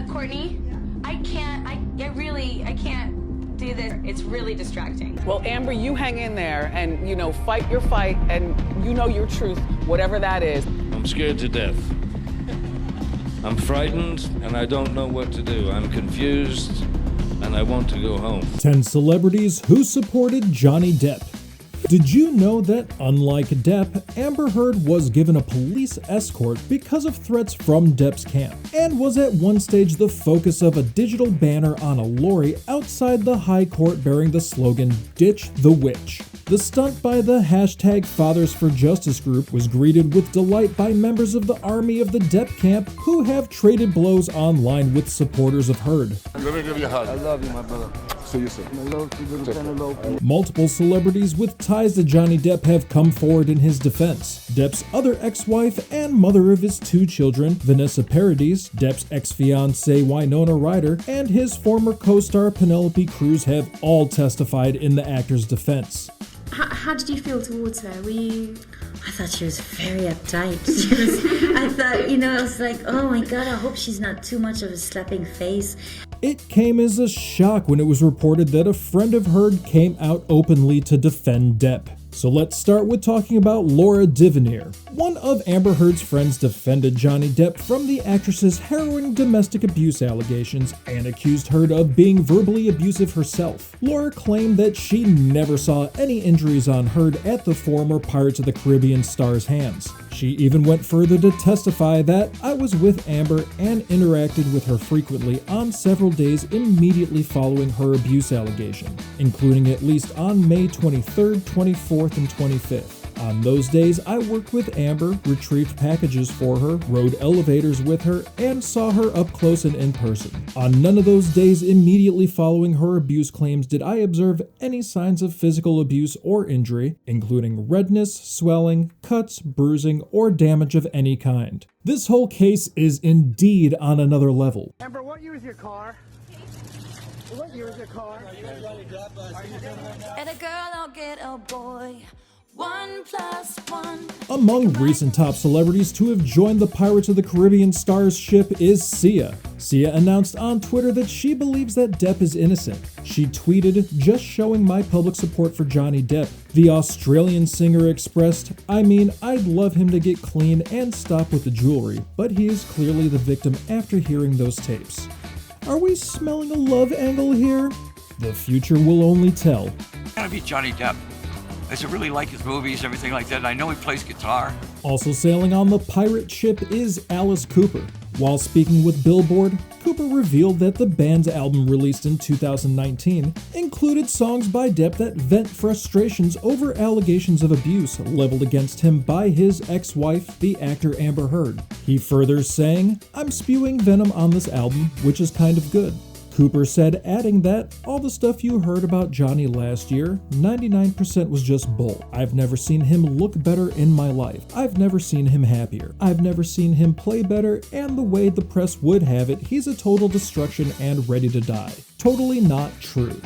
Courtney, I can't do this. It's really distracting. Well, Amber, you hang in there and, fight your fight and you know your truth, whatever that is. I'm scared to death. I'm frightened and I don't know what to do. I'm confused and I want to go home. 10 celebrities who supported Johnny Depp. Did you know that, unlike Depp, Amber Heard was given a police escort because of threats from Depp's camp, and was at one stage the focus of a digital banner on a lorry outside the High Court bearing the slogan, "Ditch the Witch." The stunt by the hashtag Fathers for Justice group was greeted with delight by members of the army of the Depp camp, who have traded blows online with supporters of Heard. Let me give you a hug. I love you, my brother. See you soon. I love you, little Penelope. Multiple celebrities with ties to Johnny Depp have come forward in his defense. Depp's other ex-wife and mother of his 2 children, Vanessa, Depp's ex-fiancée Winona Ryder, and his former co-star Penelope Cruz have all testified in the actor's defense. How did you feel towards her? I thought she was very uptight. I thought, I was like, oh my God, I hope she's not too much of a slapping face. It came as a shock when it was reported that a friend of Heard came out openly to defend Depp. So let's start with talking about Laura Divinier. One of Amber Heard's friends defended Johnny Depp from the actress's harrowing domestic abuse allegations and accused Heard of being verbally abusive herself. Laura claimed that she never saw any injuries on Heard at the former Pirates of the Caribbean star's hands. She even went further to testify that "I was with Amber and interacted with her frequently on several days immediately following her abuse allegation, including at least on May 23rd, 24th, and 25th. On those days, I worked with Amber, retrieved packages for her, rode elevators with her, and saw her up close and in person. On none of those days immediately following her abuse claims did I observe any signs of physical abuse or injury, including redness, swelling, cuts, bruising, or damage of any kind." This whole case is indeed on another level. Amber, what year is your car? What year is your car? Get a girl, I'll get a boy. 1 + 1. Among recent top celebrities to have joined the Pirates of the Caribbean star's ship is Sia. Sia announced on Twitter that she believes that Depp is innocent. She tweeted, "Just showing my public support for Johnny Depp." The Australian singer expressed, "I'd love him to get clean and stop with the jewelry, but he is clearly the victim after hearing those tapes." Are we smelling a love angle here? The future will only tell. It's gotta be Johnny Depp. I really like his movies, everything like that, and I know he plays guitar. Also sailing on the pirate ship is Alice Cooper. While speaking with Billboard, Cooper revealed that the band's album released in 2019 included songs by Depp that vent frustrations over allegations of abuse leveled against him by his ex-wife, the actor Amber Heard. He further sang, "I'm spewing venom on this album, which is kind of good." Cooper said, adding that, "All the stuff you heard about Johnny last year, 99% was just bull. I've never seen him look better in my life. I've never seen him happier. I've never seen him play better, and the way the press would have it, he's a total destruction and ready to die. Totally not true."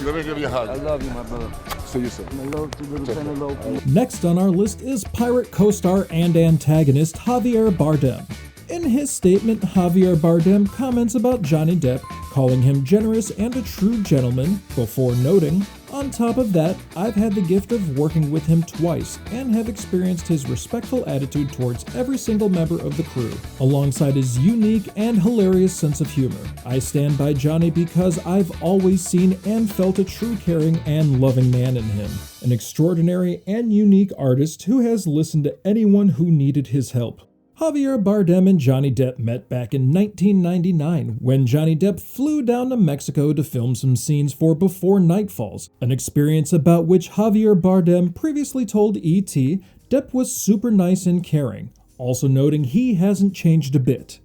Let me give you a hug. I love you, my brother. See you soon. I love you, little Penelope. Next on our list is pirate co-star and antagonist Javier Bardem. In his statement, Javier Bardem comments about Johnny Depp, calling him generous and a true gentleman, before noting, "On top of that, I've had the gift of working with him twice and have experienced his respectful attitude towards every single member of the crew, alongside his unique and hilarious sense of humor. I stand by Johnny because I've always seen and felt a true caring and loving man in him, an extraordinary and unique artist who has listened to anyone who needed his help." Javier Bardem and Johnny Depp met back in 1999 when Johnny Depp flew down to Mexico to film some scenes for Before Night Falls, an experience about which Javier Bardem previously told E.T. Depp was super nice and caring, also noting he hasn't changed a bit.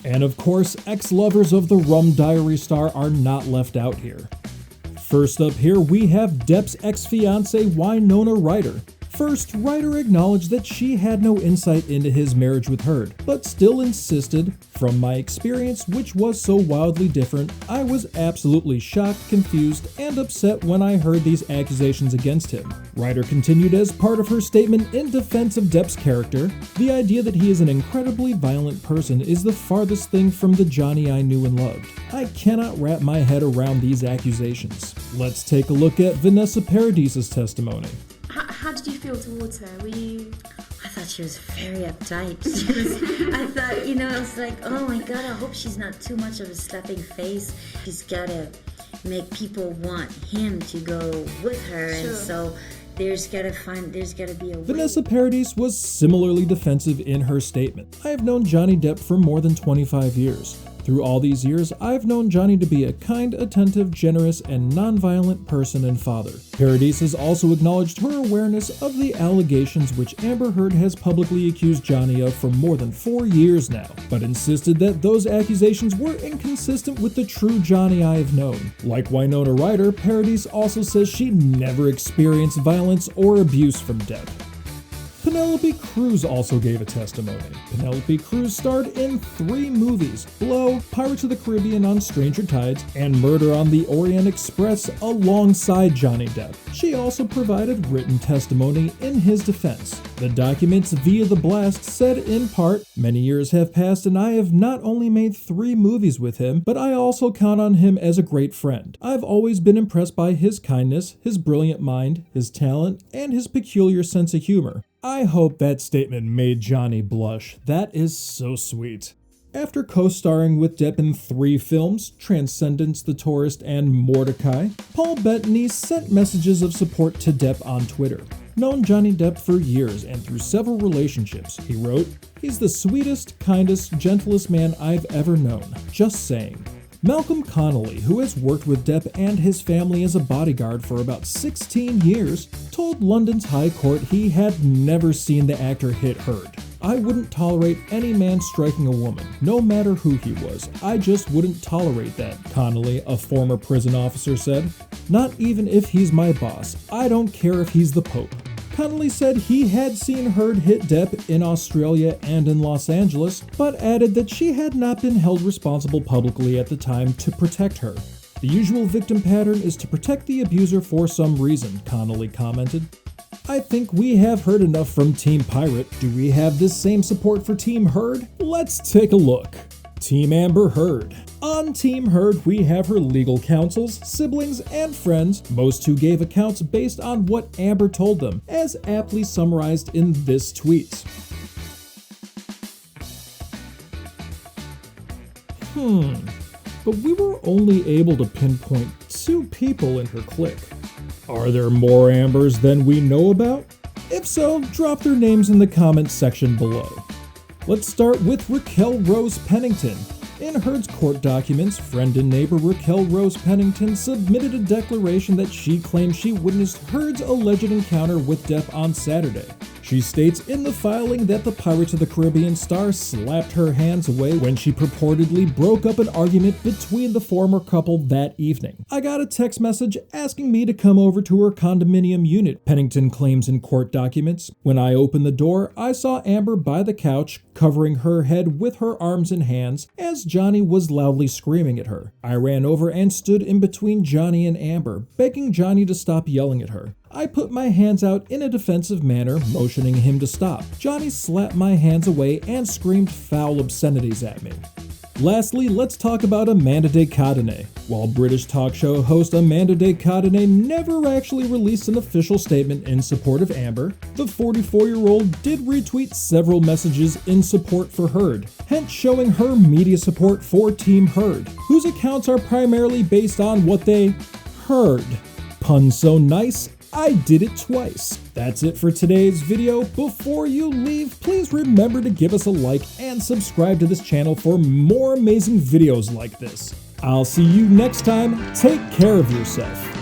And of course, ex-lovers of the Rum Diary star are not left out here. First up here we have Depp's ex-fiancée Winona Ryder. First, Ryder acknowledged that she had no insight into his marriage with Heard, but still insisted, "From my experience, which was so wildly different, I was absolutely shocked, confused, and upset when I heard these accusations against him." Ryder continued as part of her statement in defense of Depp's character, "The idea that he is an incredibly violent person is the farthest thing from the Johnny I knew and loved. I cannot wrap my head around these accusations." Let's take a look at Vanessa Paradis' testimony. How did you feel towards her? Were you... I thought she was very uptight. I thought, I was like, oh my God, I hope she's not too much of a slapping face. She's gotta make people want him to go with her, and so there's gotta be a way. Vanessa Paradis was similarly defensive in her statement. "I have known Johnny Depp for more than 25 years. Through all these years, I've known Johnny to be a kind, attentive, generous, and non-violent person and father." Paradis has also acknowledged her awareness of the allegations which Amber Heard has publicly accused Johnny of for more than 4 years now, but insisted that those accusations were inconsistent with the true Johnny I have known. Like Winona Ryder, Paradis also says she never experienced violence or abuse from Depp. Penelope Cruz also gave a testimony. Penelope Cruz starred in 3 movies: Blow, Pirates of the Caribbean on Stranger Tides, and Murder on the Orient Express alongside Johnny Depp. She also provided written testimony in his defense. The documents via The Blast said in part, "Many years have passed and I have not only made 3 movies with him, but I also count on him as a great friend. I've always been impressed by his kindness, his brilliant mind, his talent, and his peculiar sense of humor." I hope that statement made Johnny blush. That is so sweet. After co-starring with Depp in 3 films, Transcendence, The Tourist, and Mordecai, Paul Bettany sent messages of support to Depp on Twitter. "Known Johnny Depp for years and through several relationships," he wrote. "He's the sweetest, kindest, gentlest man I've ever known. Just saying." Malcolm Connolly, who has worked with Depp and his family as a bodyguard for about 16 years, told London's High Court he had never seen the actor hit Heard. "I wouldn't tolerate any man striking a woman, no matter who he was. I just wouldn't tolerate that," Connolly, a former prison officer, said. "Not even if he's my boss. I don't care if he's the Pope." Connolly said he had seen Heard hit Depp in Australia and in Los Angeles, but added that she had not been held responsible publicly at the time to protect her. "The usual victim pattern is to protect the abuser for some reason," Connolly commented. "I think we have heard enough from Team Pirate. Do we have this same support for Team Heard? Let's take a look. Team Amber Heard. On Team Heard, we have her legal counsels, siblings, and friends, most who gave accounts based on what Amber told them, as aptly summarized in this tweet. But we were only able to pinpoint 2 people in her clique. Are there more Ambers than we know about? If so, drop their names in the comments section below. Let's start with Raquel Rose Pennington. In Heard's court documents, friend and neighbor Raquel Rose Pennington submitted a declaration that she claims she witnessed Heard's alleged encounter with Depp on Saturday. She states in the filing that the Pirates of the Caribbean star slapped her hands away when she purportedly broke up an argument between the former couple that evening. "I got a text message asking me to come over to her condominium unit," Pennington claims in court documents. "When I opened the door, I saw Amber by the couch, covering her head with her arms and hands, as Johnny was loudly screaming at her. I ran over and stood in between Johnny and Amber, begging Johnny to stop yelling at her. I put my hands out in a defensive manner, motioning him to stop. Johnny slapped my hands away and screamed foul obscenities at me." Lastly, let's talk about Amanda de Cadenet. While British talk show host Amanda de Cadenet never actually released an official statement in support of Amber, the 44-year-old did retweet several messages in support for Heard, hence showing her media support for Team Heard, whose accounts are primarily based on what they heard. Pun so nice, I did it twice. That's it for today's video. Before you leave, please remember to give us a like and subscribe to this channel for more amazing videos like this. I'll see you next time. Take care of yourself.